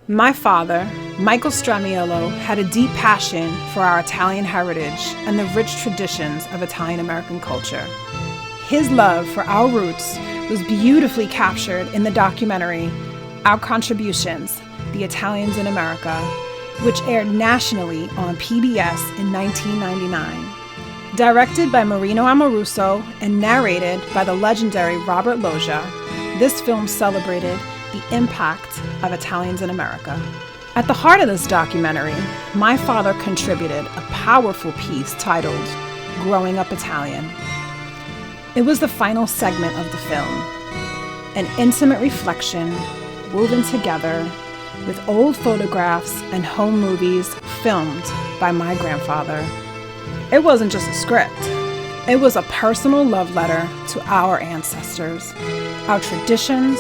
My father, Michael Stramiello, had a deep passion for our Italian heritage and the rich traditions of Italian-American culture. His love for our roots was beautifully captured in the documentary Our Contributions, The Italians in America, which aired nationally on PBS in 1999. Directed by Marino Amoruso and narrated by the legendary Robert Loggia, this film celebrated the impact of Italians in America. At the heart of this documentary, my father contributed a powerful piece titled Growing Up Italian. It was the final segment of the film, an intimate reflection woven together with old photographs and home movies filmed by my grandfather. It wasn't just a script. It was a personal love letter to our ancestors, our traditions,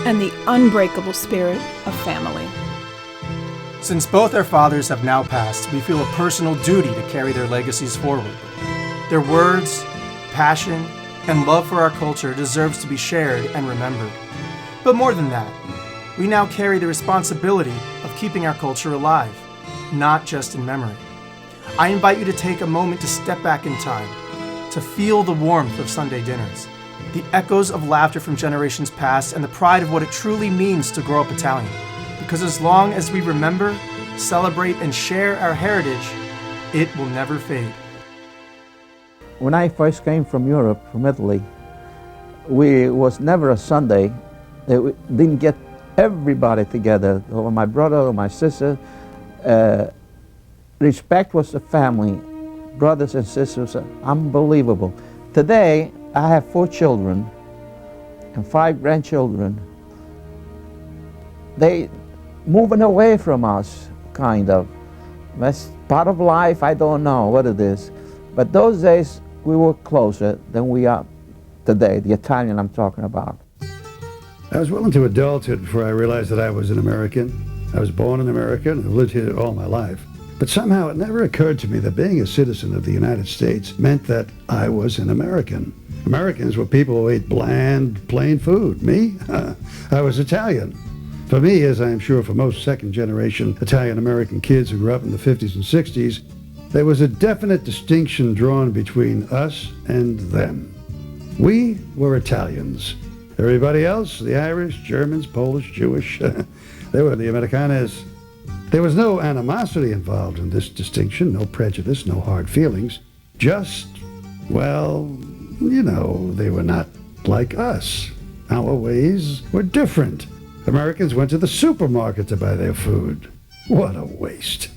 and the unbreakable spirit of family. Since both our fathers have now passed, we feel a personal duty to carry their legacies forward. Their words, passion, and love for our culture deserves to be shared and remembered. But more than that, we now carry the responsibility of keeping our culture alive, not just in memory. I invite you to take a moment to step back in time, to feel the warmth of Sunday dinners, the echoes of laughter from generations past, and the pride of what it truly means to grow up Italian. Because as long as we remember, celebrate, and share our heritage, it will never fade. When I first came from Europe, from Italy, it was never a Sunday that we didn't get everybody together, or my brother or my sister. Respect was the family, brothers and sisters, unbelievable. Today, I have 4 children and 5 grandchildren. They moving away from us, kind of. That's part of life, I don't know what it is. But those days, we were closer than we are today, the Italian I'm talking about. I was well into adulthood before I realized that I was an American. I was born in America and have lived here all my life. But somehow it never occurred to me that being a citizen of the United States meant that I was an American. Americans were people who ate bland, plain food. Me? I was Italian. For me, as I am sure for most second-generation Italian-American kids who grew up in the 50s and 60s, there was a definite distinction drawn between us and them. We were Italians. Everybody else, the Irish, Germans, Polish, Jewish, they were the Americanes. There was no animosity involved in this distinction, no prejudice, no hard feelings. Just, well, you know, they were not like us. Our ways were different. Americans went to the supermarket to buy their food. What a waste.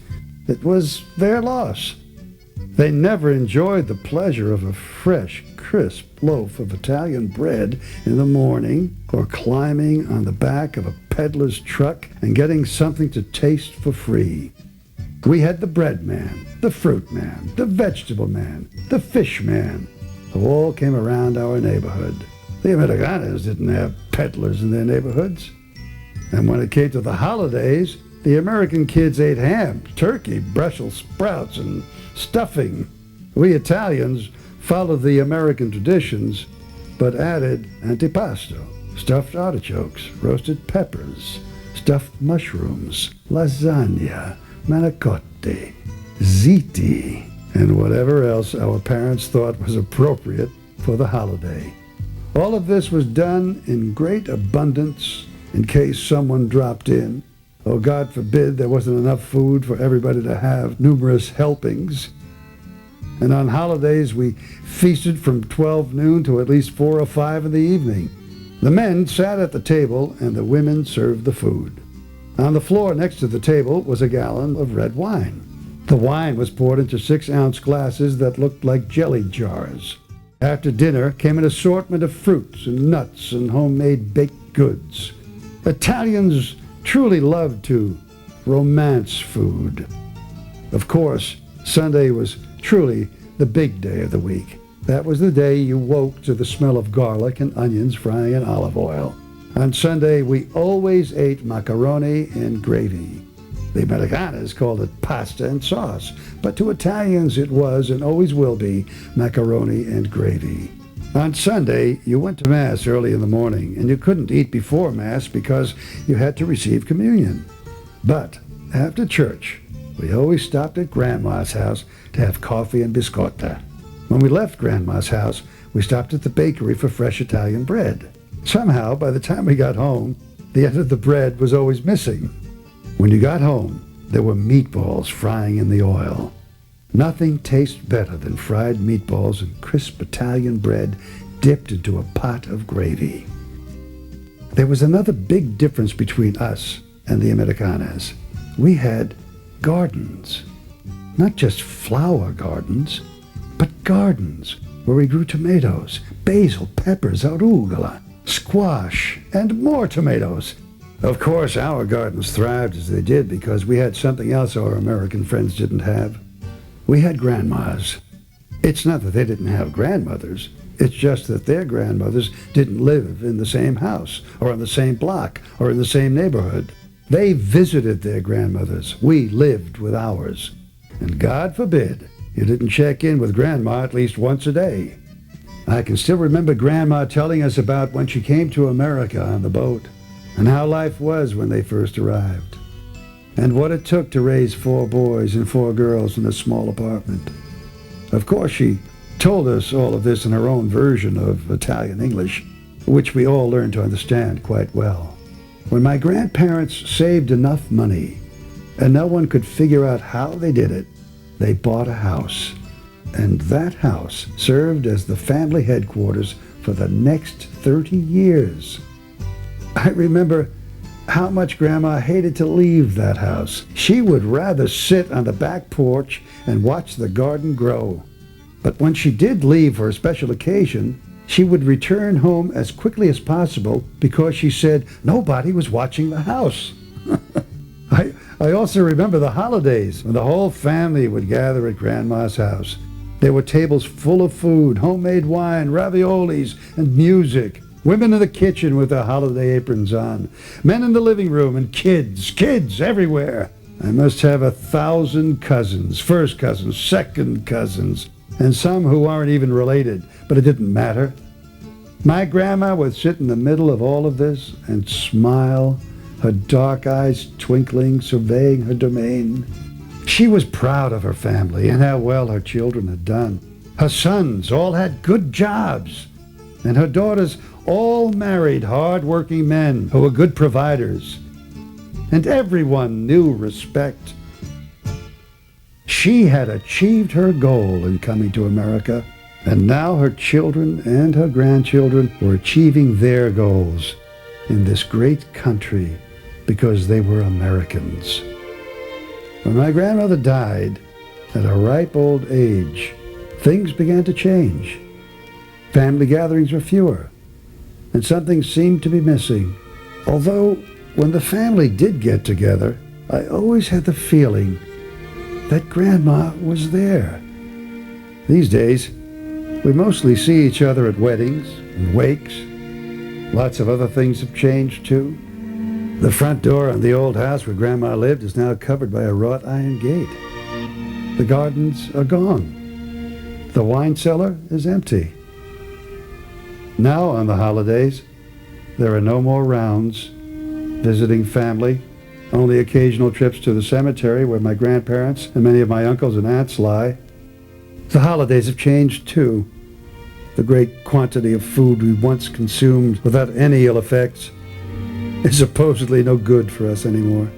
It was their loss. They never enjoyed the pleasure of a fresh, crisp loaf of Italian bread in the morning, or climbing on the back of a peddler's truck and getting something to taste for free. We had the bread man, the fruit man, the vegetable man, the fish man, who all came around our neighborhood. The Americanos didn't have peddlers in their neighborhoods. And when it came to the holidays, the American kids ate ham, turkey, Brussels sprouts, and stuffing. We Italians followed the American traditions, but added antipasto, stuffed artichokes, roasted peppers, stuffed mushrooms, lasagna, manicotti, ziti, and whatever else our parents thought was appropriate for the holiday. All of this was done in great abundance in case someone dropped in. Oh, God forbid there wasn't enough food for everybody to have numerous helpings. And on holidays, we feasted from 12 noon to at least 4 or 5 in the evening. The men sat at the table and the women served the food. On the floor next to the table was a gallon of red wine. The wine was poured into 6-ounce glasses that looked like jelly jars. After dinner came an assortment of fruits and nuts and homemade baked goods. Italians truly loved to romance food. Of course, Sunday was truly the big day of the week. That was the day you woke to the smell of garlic and onions frying in olive oil. On Sunday, we always ate macaroni and gravy. The Americanas called it pasta and sauce, but to Italians it was and always will be macaroni and gravy. On Sunday, you went to Mass early in the morning, and you couldn't eat before Mass because you had to receive communion. But after church, we always stopped at Grandma's house to have coffee and biscotta. When we left Grandma's house, we stopped at the bakery for fresh Italian bread. Somehow, by the time we got home, the end of the bread was always missing. When you got home, there were meatballs frying in the oil. Nothing tastes better than fried meatballs and crisp Italian bread dipped into a pot of gravy. There was another big difference between us and the Americanas. We had gardens. Not just flower gardens, but gardens where we grew tomatoes, basil, peppers, arugula, squash, and more tomatoes. Of course, our gardens thrived as they did because we had something else our American friends didn't have. We had grandmas. It's not that they didn't have grandmothers. It's just that their grandmothers didn't live in the same house, or on the same block, or in the same neighborhood. They visited their grandmothers. We lived with ours. And God forbid you didn't check in with Grandma at least once a day. I can still remember Grandma telling us about when she came to America on the boat, and how life was when they first arrived, and what it took to raise 4 boys and 4 girls in a small apartment. Of course, she told us all of this in her own version of Italian English, which we all learned to understand quite well. When my grandparents saved enough money, and no one could figure out how they did it, they bought a house. And that house served as the family headquarters for the next 30 years. I remember how much Grandma hated to leave that house. She would rather sit on the back porch and watch the garden grow. But when she did leave for a special occasion, she would return home as quickly as possible because she said nobody was watching the house. I also remember the holidays when the whole family would gather at Grandma's house. There were tables full of food, homemade wine, raviolis, and music. Women in the kitchen with their holiday aprons on. Men in the living room, and kids everywhere. I must have 1,000 cousins, first cousins, second cousins, and some who aren't even related, but it didn't matter. My grandma would sit in the middle of all of this and smile, her dark eyes twinkling, surveying her domain. She was proud of her family and how well her children had done. Her sons all had good jobs, and her daughters all married hard-working men who were good providers. And everyone knew respect. She had achieved her goal in coming to America, and now her children and her grandchildren were achieving their goals in this great country because they were Americans. When my grandmother died at a ripe old age, things began to change. Family gatherings were fewer, and something seemed to be missing. Although, when the family did get together, I always had the feeling that Grandma was there. These days, we mostly see each other at weddings and wakes. Lots of other things have changed, too. The front door on the old house where Grandma lived is now covered by a wrought iron gate. The gardens are gone. The wine cellar is empty. Now, on the holidays, there are no more rounds, visiting family, only occasional trips to the cemetery where my grandparents and many of my uncles and aunts lie. The holidays have changed, too. The great quantity of food we once consumed without any ill effects is supposedly no good for us anymore.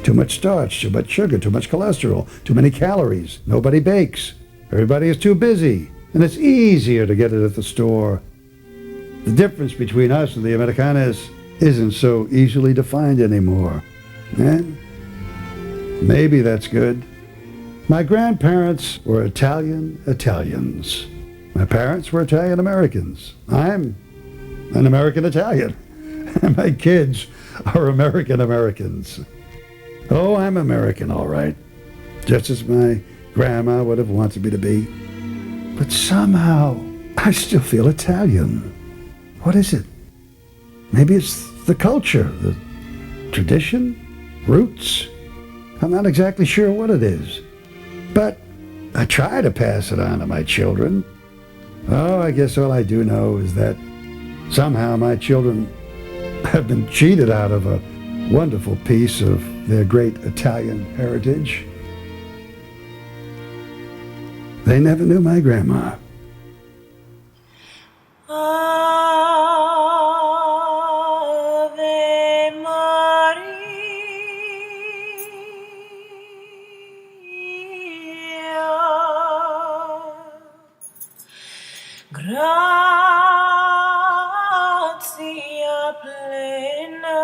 Too much starch, too much sugar, too much cholesterol, too many calories. Nobody bakes. Everybody is too busy, and it's easier to get it at the store. The difference between us and the Americanas isn't so easily defined anymore. And maybe that's good. My grandparents were Italians. My parents were Italian Americans. I'm an American Italian. And my kids are American Americans. Oh, I'm American, all right. Just as my grandma would have wanted me to be. But somehow, I still feel Italian. What is it? Maybe it's the culture, the tradition, roots. I'm not exactly sure what it is. But I try to pass it on to my children. Oh, I guess all I do know is that somehow my children have been cheated out of a wonderful piece of their great Italian heritage. They never knew my grandma. Ave Maria, gratia plena,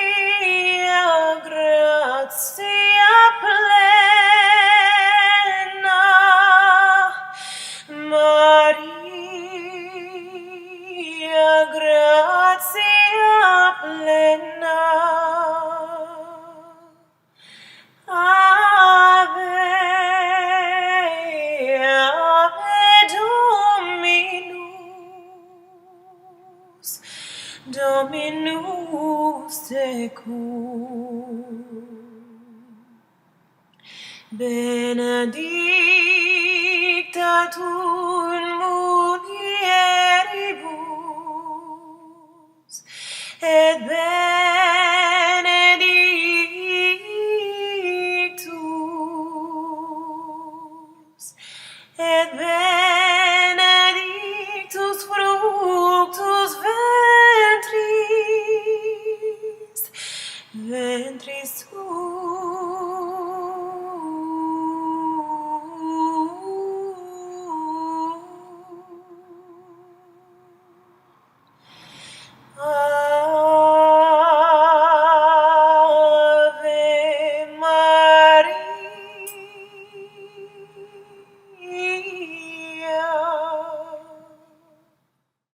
Maria, gratia plena, Maria, gratia plena, Ave, Ave Dominus, Dominus tecum, benedicta tu in mulieribus, et benedicta